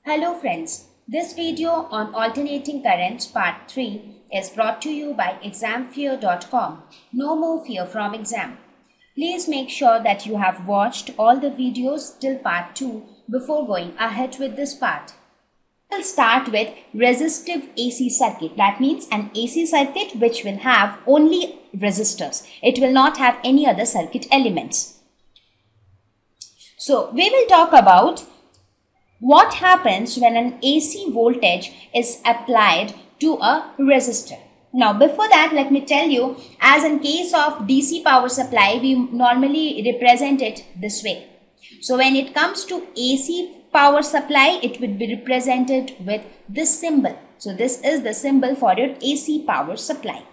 Hello friends, this video on alternating currents part 3 is brought to you by examfear.com. No more fear from exam. Please make sure that you have watched all the videos till part 2 before going ahead with this part. We'll start with resistive AC circuit. That means an AC circuit which will have only resistors. It will not have any other circuit elements. So we will talk about what happens when an AC voltage is applied to a resistor. Now before that, let me tell you, as in case of DC power supply, we normally represent it this way. So when it comes to AC power supply, it would be represented with this symbol. So this is the symbol for your AC power supply.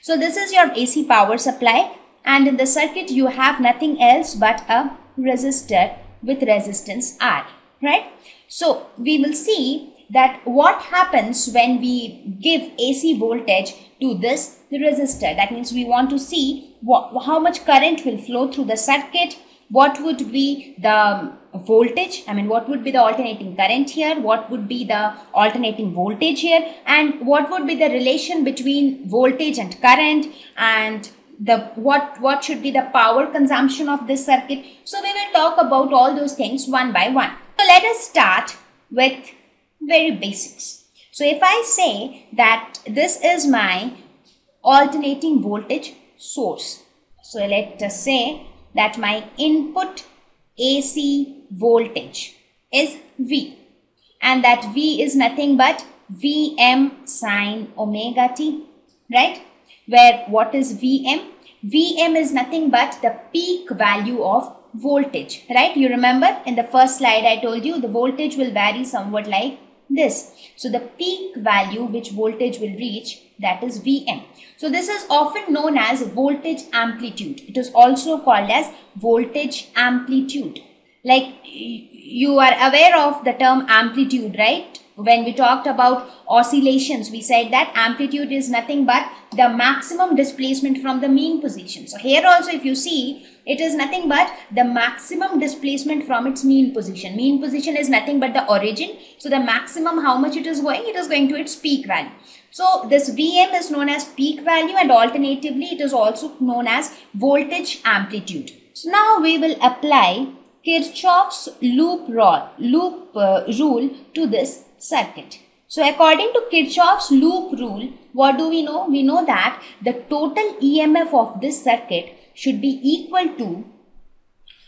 So this is your AC power supply, and in the circuit you have nothing else but a resistor with resistance R, right? So we will see that what happens when we give AC voltage to this resistor. That means we want to see how much current will flow through the circuit, what would be the voltage, what would be the alternating current here, what would be the alternating voltage here, and what would be the relation between voltage and current, and what should be the power consumption of this circuit. So we will talk about all those things one by one. So let us start with very basics. So if I say that this is my alternating voltage source. So let us say that my input AC voltage is V, and that V is nothing but Vm sine omega t, right? Where what is Vm? Vm is nothing but the peak value of voltage, right? You remember in the first slide I told you the voltage will vary somewhat like this. So the peak value which voltage will reach, that is Vm. So this is often known as voltage amplitude. It is also called as voltage amplitude. Like you are aware of the term amplitude, right? When we talked about oscillations, we said that amplitude is nothing but the maximum displacement from the mean position. So here also if you see, it is nothing but the maximum displacement from its mean position. Mean position is nothing but the origin. So the maximum how much it is going to its peak value. So this Vm is known as peak value, and alternatively it is also known as voltage amplitude. So now we will apply Kirchhoff's loop rule to this circuit. So according to Kirchhoff's loop rule, what do we know? We know that the total EMF of this circuit should be equal to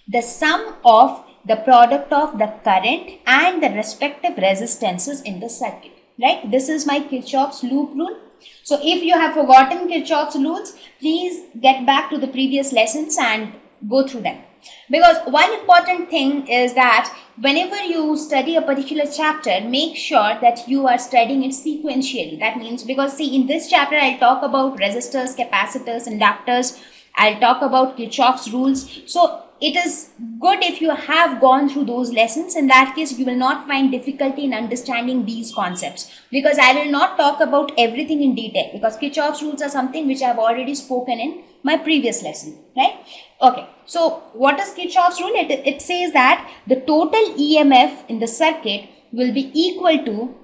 the sum of the product of the current and the respective resistances in the circuit, right? This is my Kirchhoff's loop rule. So if you have forgotten Kirchhoff's rules, please get back to the previous lessons and go through them. Because one important thing is that whenever you study a particular chapter, make sure that you are studying it sequentially. That means, because see, in this chapter I'll talk about resistors, capacitors, inductors. I'll talk about Kirchhoff's rules. So it is good if you have gone through those lessons. In that case, you will not find difficulty in understanding these concepts, because I will not talk about everything in detail, because Kirchhoff's rules are something which I have already spoken in my previous lesson, right? Okay, so what is Kirchhoff's rule? It says that the total EMF in the circuit will be equal to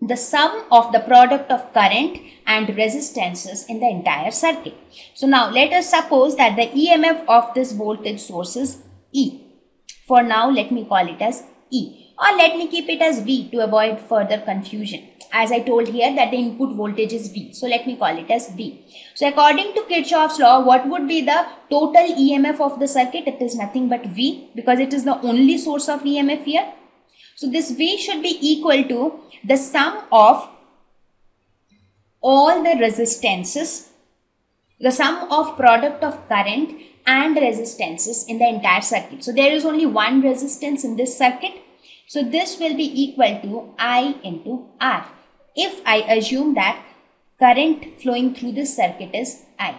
the sum of the product of current and resistances in the entire circuit. So now let us suppose that the EMF of this voltage source is E. For now let me call it as E, or let me keep it as V to avoid further confusion. As I told here that the input voltage is V, so let me call it as V. So according to Kirchhoff's law, what would be the total EMF of the circuit? It is nothing but V, because it is the only source of EMF here. So this V should be equal to the sum of all the resistances, the sum of product of current and resistances in the entire circuit. So there is only one resistance in this circuit. So this will be equal to I into R. If I assume that current flowing through this circuit is I.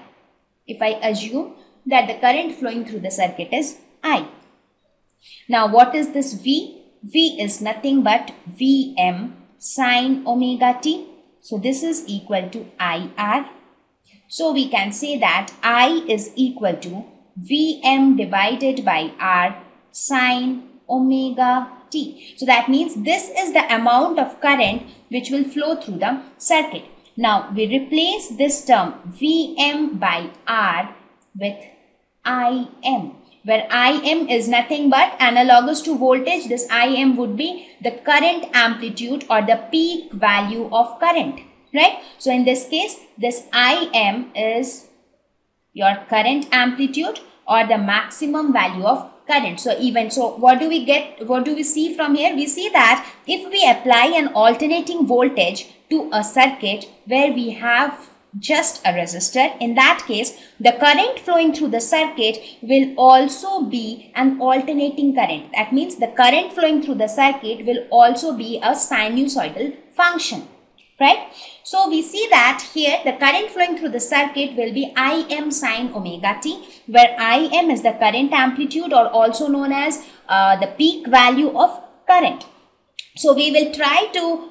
If I assume that the current flowing through the circuit is I. Now what is this V? V is nothing but Vm sine omega t. So this is equal to IR. So we can say that I is equal to Vm divided by R sine omega T. So that means this is the amount of current which will flow through the circuit. Now we replace this term Vm by R with Im, where Im is nothing but analogous to voltage. This Im would be the current amplitude or the peak value of current, right? So in this case, this Im is your current amplitude or the maximum value of current. So what do we get? What do we see from here? We see that if we apply an alternating voltage to a circuit where we have just a resistor, in that case, the current flowing through the circuit will also be an alternating current. That means the current flowing through the circuit will also be a sinusoidal function, right? So we see that here the current flowing through the circuit will be Im sine omega t, where Im is the current amplitude or also known as the peak value of current. So we will try to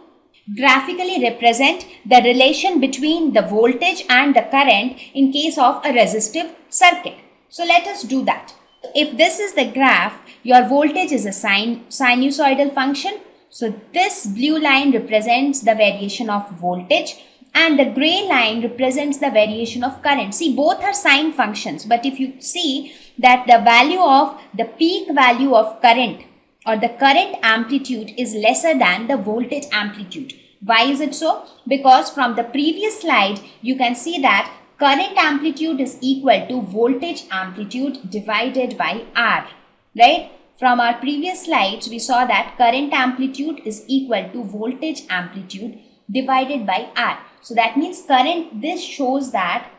graphically represent the relation between the voltage and the current in case of a resistive circuit. So let us do that. If this is the graph, your voltage is a sinusoidal function. So this blue line represents the variation of voltage and the gray line represents the variation of current. See, both are sine functions, but if you see that the value of the peak value of current or the current amplitude is lesser than the voltage amplitude. Why is it so? Because from the previous slide, you can see that current amplitude is equal to voltage amplitude divided by R, right? From our previous slides, we saw that current amplitude is equal to voltage amplitude divided by R. So that means this shows that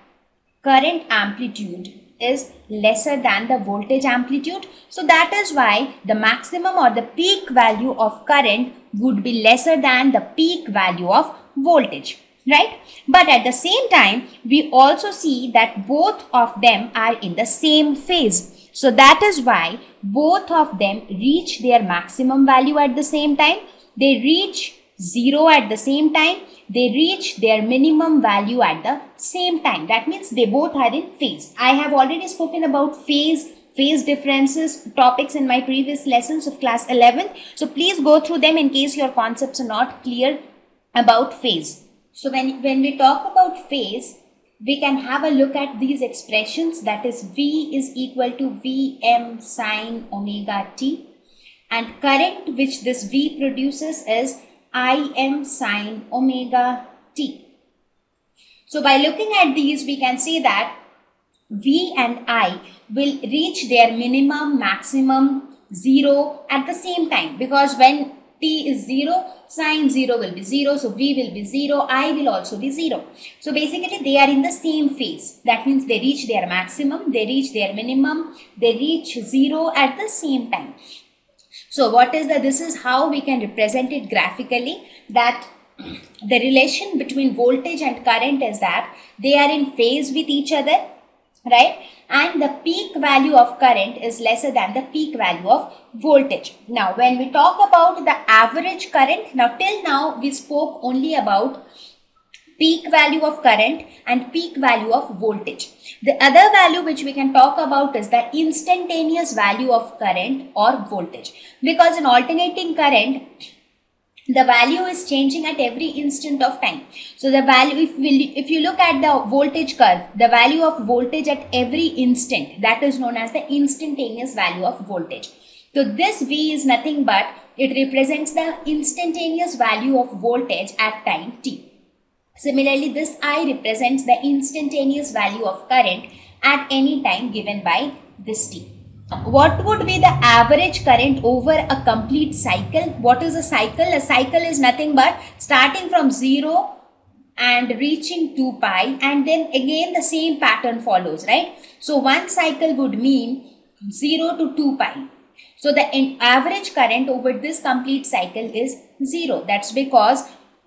current amplitude is lesser than the voltage amplitude. So that is why the maximum or the peak value of current would be lesser than the peak value of voltage, right? But at the same time, we also see that both of them are in the same phase. So that is why both of them reach their maximum value at the same time. They reach 0 at the same time. They reach their minimum value at the same time. That means they both are in phase. I have already spoken about phase differences topics in my previous lessons of class 11. So please go through them in case your concepts are not clear about phase. So when we talk about phase, we can have a look at these expressions, that is V is equal to Vm sine omega t, and current which this V produces is Im sine omega t. So by looking at these, we can see that V and I will reach their minimum, maximum, 0 at the same time, because when t is 0, sine 0 will be 0, so V will be 0, I will also be 0. So basically they are in the same phase. That means they reach their maximum, they reach their minimum, they reach 0 at the same time. So this is how we can represent it graphically, that the relation between voltage and current is that they are in phase with each other, right? And the peak value of current is lesser than the peak value of voltage. Now, when we talk about the average current, now till now we spoke only about peak value of current and peak value of voltage. The other value which we can talk about is the instantaneous value of current or voltage, because in alternating current, the value is changing at every instant of time. So the value, if you look at the voltage curve, the value of voltage at every instant, that is known as the instantaneous value of voltage. So this V is nothing but it represents the instantaneous value of voltage at time t. Similarly, this I represents the instantaneous value of current at any time given by this t. What would be the average current over a complete cycle? What is a cycle? A cycle is nothing but starting from 0 and reaching 2 pi, and then again the same pattern follows, right? So one cycle would mean 0 to 2 pi. So the average current over this complete cycle is 0. That's because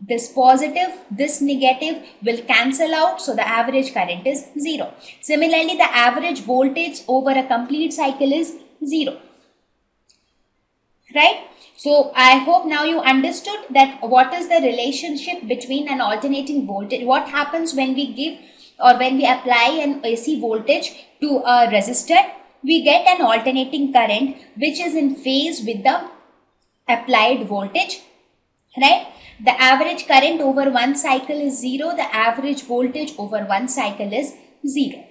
this positive, this negative will cancel out. So the average current is 0. Similarly, the average voltage over a complete cycle is 0. Right? So I hope now you understood that what is the relationship between an alternating voltage. What happens when we give or when we apply an AC voltage to a resistor? We get an alternating current which is in phase with the applied voltage, right? The average current over one cycle is 0. The average voltage over one cycle is 0.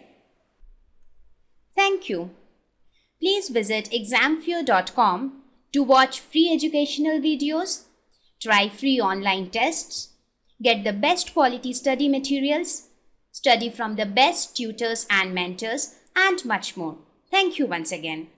Thank you. Please visit examfear.com to watch free educational videos, try free online tests, get the best quality study materials, study from the best tutors and mentors, and much more. Thank you once again.